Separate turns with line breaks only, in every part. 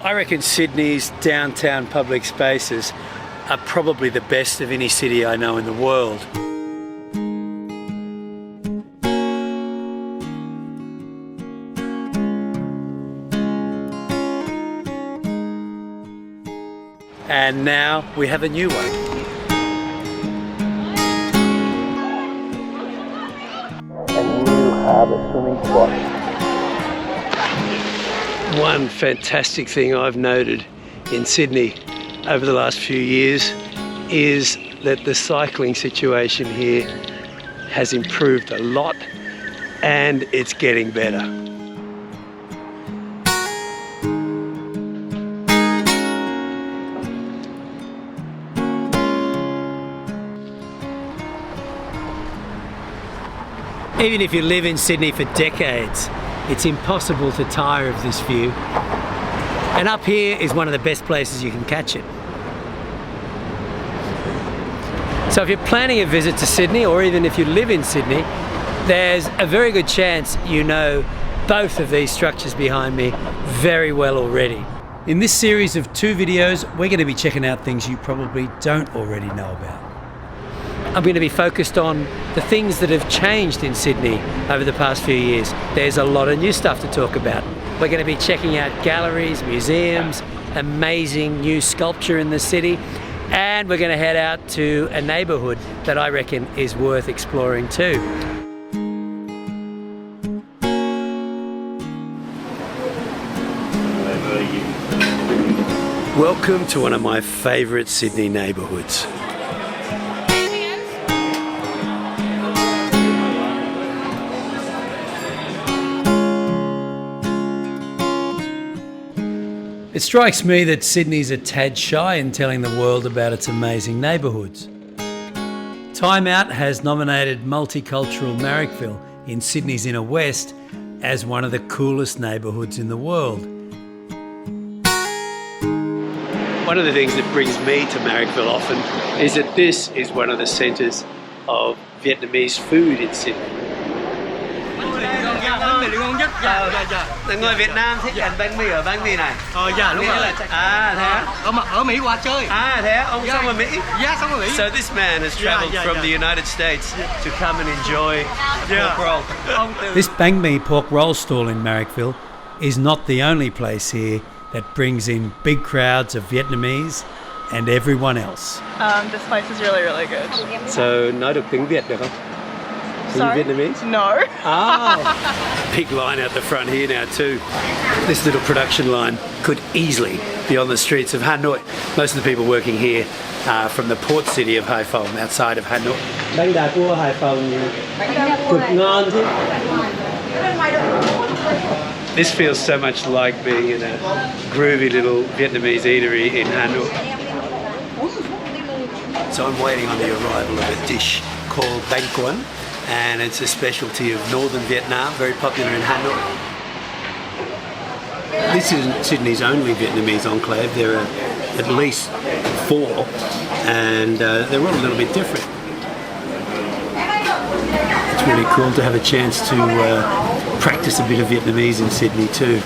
I reckon Sydney's downtown public spaces are probably the best of any city I know in the world. And now we have a new one. A new harbour swimming spot. One fantastic thing I've noted in Sydney over the last few years is that the cycling situation here has improved a lot and it's getting better. Even if you live in Sydney for decades, it's impossible to tire of this view. And up here is one of the best places you can catch it. So if you're planning a visit to Sydney, or even if you live in Sydney, there's a very good chance you know both of these structures behind me very well already. In this series of 2 videos, we're going to be checking out things you probably don't already know about. I'm going to be focused on the things that have changed in Sydney over the past few years. There's a lot of new stuff to talk about. We're going to be checking out galleries, museums, amazing new sculpture in the city, and we're going to head out to a neighbourhood that I reckon is worth exploring too. Welcome to one of my favourite Sydney neighbourhoods. It strikes me that Sydney's a tad shy in telling the world about its amazing neighbourhoods. Time Out has nominated multicultural Marrickville in Sydney's inner west as one of the coolest neighbourhoods in the world. One of the things that brings me to Marrickville often is that this is one of the centres of Vietnamese food in Sydney. Người Việt Nam thích ăn bánh mì ở bánh mì này.
Dạ đúng rồi.
À thế.
Ở Mỹ qua chơi.
À thế, ông sống ở Mỹ?
Dạ sống ở Mỹ.
So this man has travelled from the United States to come and enjoy pork roll. This banh mi pork roll stall in Marrickville is not the only place here that brings in big crowds of Vietnamese and everyone else.
This place is really, really good.
So nói được tiếng Việt được không?
Sorry?
Vietnamese?
No.
Big line out the front here now too. This little production line could easily be on the streets of Hanoi. Most of the people working here are from the port city of Hải Phòng, outside of Hanoi. Bánh đa cua Hải Phòng cực ngon chứ. This feels so much like being in a groovy little Vietnamese eatery in Hanoi. So I'm waiting on the arrival of a dish called bánh cuốn, and it's a specialty of northern Vietnam, very popular in Hanoi. This isn't Sydney's only Vietnamese enclave. There are at least 4, and they're all a little bit different. It's really cool to have a chance to practice a bit of Vietnamese in Sydney too.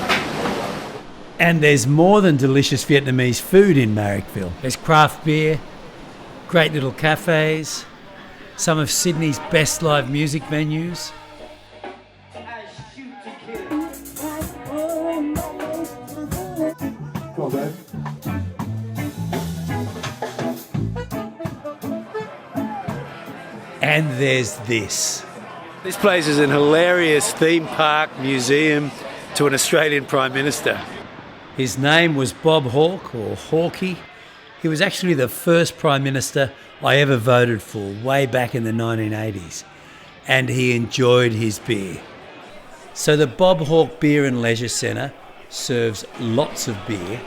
And there's more than delicious Vietnamese food in Marrickville. There's craft beer, great little cafes, some of Sydney's best live music venues. And there's this. This place is an hilarious theme park museum to an Australian Prime Minister. His name was Bob Hawke, or Hawke. He was actually the first Prime Minister I ever voted for way back in the 1980s, and he enjoyed his beer. So the Bob Hawke Beer and Leisure Centre serves lots of beer,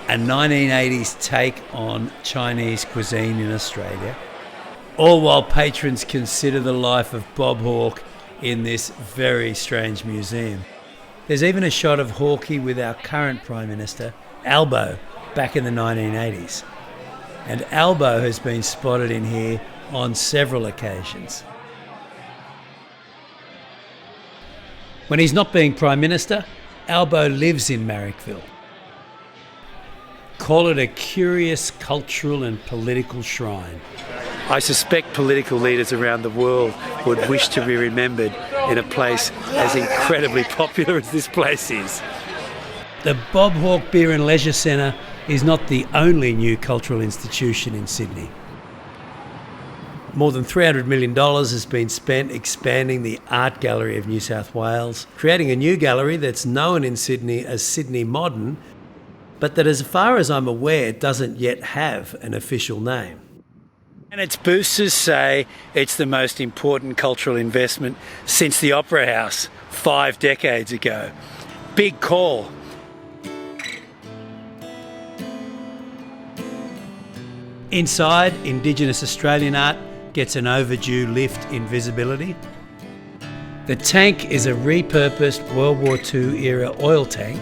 a 1980s take on Chinese cuisine in Australia, all while patrons consider the life of Bob Hawke in this very strange museum. There's even a shot of Hawke with our current Prime Minister, Albo, back in the 1980s. And Albo has been spotted in here on several occasions. When he's not being Prime Minister, Albo lives in Marrickville. call it a curious cultural and political shrine. I suspect political leaders around the world would wish to be remembered in a place as incredibly popular as this place is. The Bob Hawke Beer and Leisure Centre is not the only new cultural institution in Sydney. More than $300 million has been spent expanding the Art Gallery of New South Wales, creating a new gallery that's known in Sydney as Sydney Modern, but that as far as I'm aware doesn't yet have an official name. And its boosters say it's the most important cultural investment since the Opera House 5 decades ago. Big call. Inside, Indigenous Australian art gets an overdue lift in visibility. The tank is a repurposed World War II era oil tank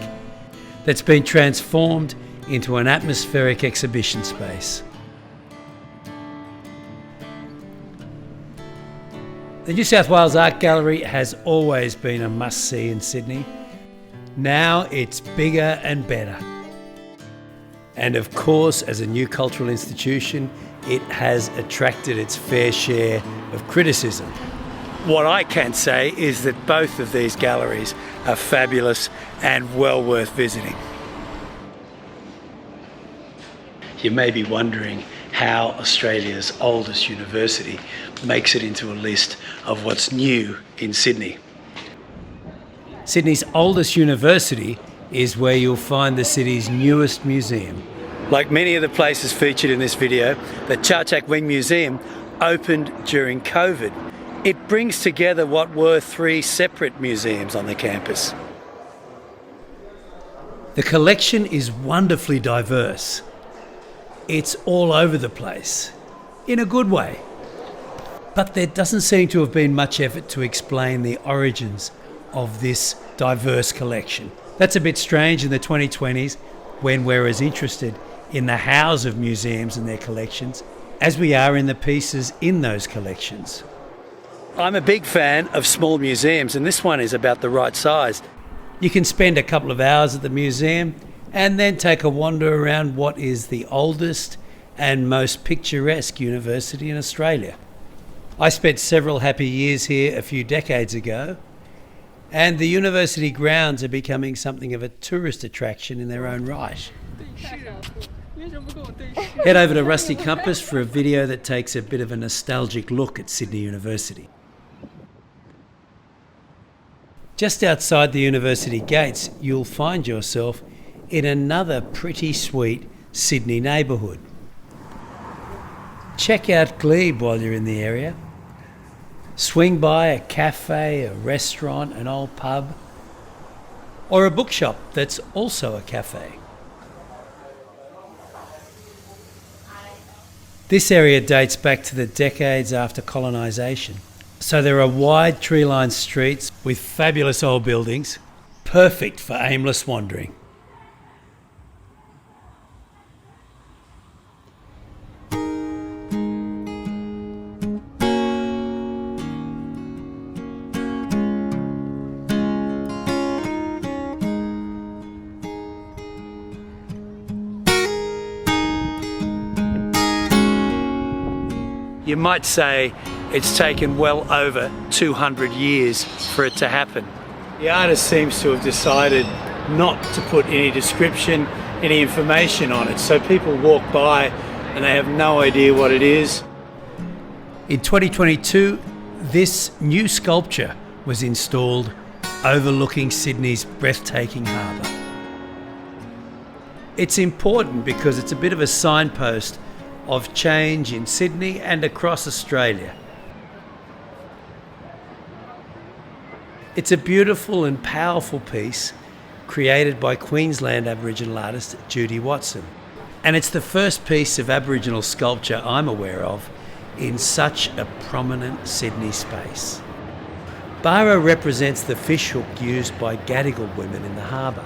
that's been transformed into an atmospheric exhibition space. The New South Wales Art Gallery has always been a must-see in Sydney. Now it's bigger and better. And of course, as a new cultural institution, it has attracted its fair share of criticism. What I can say is that both of these galleries are fabulous and well worth visiting. You may be wondering how Australia's oldest university makes it into a list of what's new in Sydney. Sydney's oldest university is where you'll find the city's newest museum. Like many of the places featured in this video, the Chachak Wing Museum opened during COVID. It brings together what were 3 separate museums on the campus. The collection is wonderfully diverse. It's all over the place, in a good way. But there doesn't seem to have been much effort to explain the origins of this diverse collection. That's a bit strange in the 2020s, when we're as interested in the hows of museums and their collections as we are in the pieces in those collections. I'm a big fan of small museums, and this one is about the right size. You can spend a couple of hours at the museum and then take a wander around what is the oldest and most picturesque university in Australia. I spent several happy years here a few decades ago, and the university grounds are becoming something of a tourist attraction in their own right. Head over to Rusty Compass for a video that takes a bit of a nostalgic look at Sydney University. Just outside the university gates, you'll find yourself in another pretty sweet Sydney neighbourhood. Check out Glebe while you're in the area. Swing by a cafe, a restaurant, an old pub, or a bookshop that's also a cafe. This area dates back to the decades after colonisation. So there are wide tree-lined streets with fabulous old buildings, perfect for aimless wandering. You might say it's taken well over 200 years for it to happen. The artist seems to have decided not to put any description, any information on it, so people walk by and they have no idea what it is. In 2022, this new sculpture was installed overlooking Sydney's breathtaking harbour. It's important because it's a bit of a signpost of change in Sydney and across Australia. It's a beautiful and powerful piece created by Queensland Aboriginal artist Judy Watson. And it's the first piece of Aboriginal sculpture I'm aware of in such a prominent Sydney space. Barra represents the fishhook used by Gadigal women in the harbour.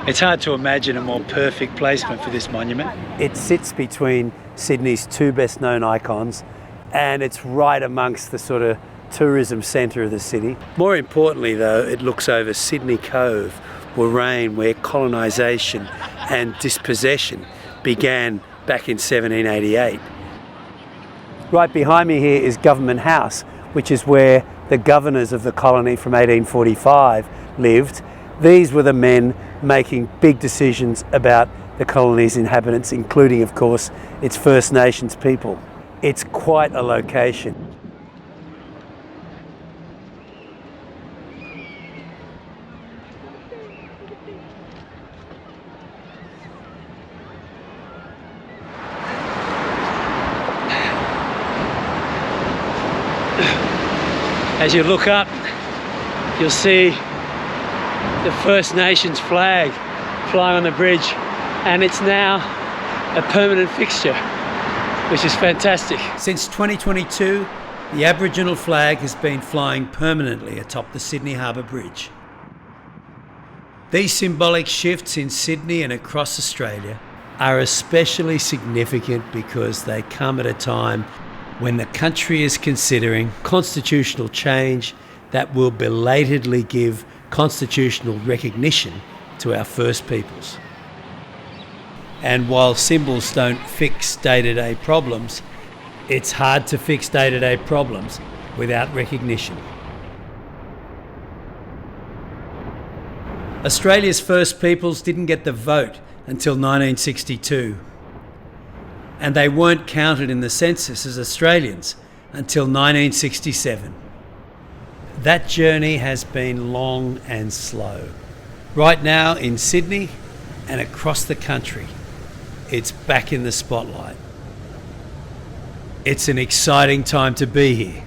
It's hard to imagine a more perfect placement for this monument. It sits between Sydney's 2 best known icons, and it's right amongst the sort of tourism centre of the city. More importantly though, it looks over Sydney Cove, Warrane, where colonisation and dispossession began back in 1788. Right behind me here is Government House, which is where the governors of the colony from 1845 lived. These were the men making big decisions about the colony's inhabitants, including, of course, its First Nations people. It's quite a location. As you look up, you'll see the First Nations flag flying on the bridge, and it's now a permanent fixture, which is fantastic. Since 2022, the Aboriginal flag has been flying permanently atop the Sydney Harbour Bridge. These symbolic shifts in Sydney and across Australia are especially significant because they come at a time when the country is considering constitutional change that will belatedly give constitutional recognition to our First Peoples. And while symbols don't fix day-to-day problems, it's hard to fix day-to-day problems without recognition. Australia's First Peoples didn't get the vote until 1962. And they weren't counted in the census as Australians until 1967. That journey has been long and slow. Right now in Sydney and across the country, it's back in the spotlight. It's an exciting time to be here.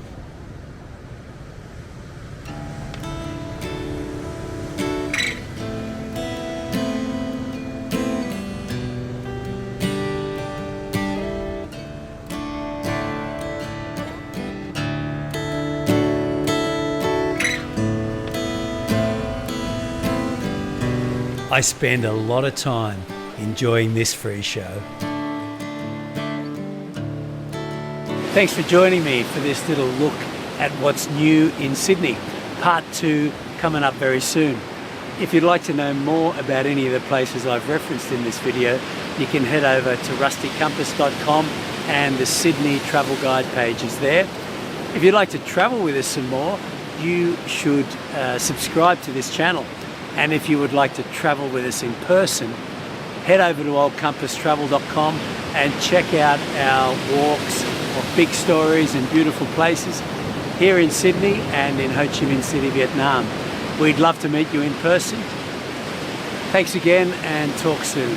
I spend a lot of time enjoying this free show. Thanks for joining me for this little look at what's new in Sydney. Part 2 coming up very soon. If you'd like to know more about any of the places I've referenced in this video, you can head over to rustycompass.com and the Sydney travel guide page is there. If you'd like to travel with us some more, you should subscribe to this channel. And if you would like to travel with us in person, head over to oldcompasstravel.com and check out our walks of big stories and beautiful places here in Sydney and in Ho Chi Minh City, Vietnam. We'd love to meet you in person. Thanks again and talk soon.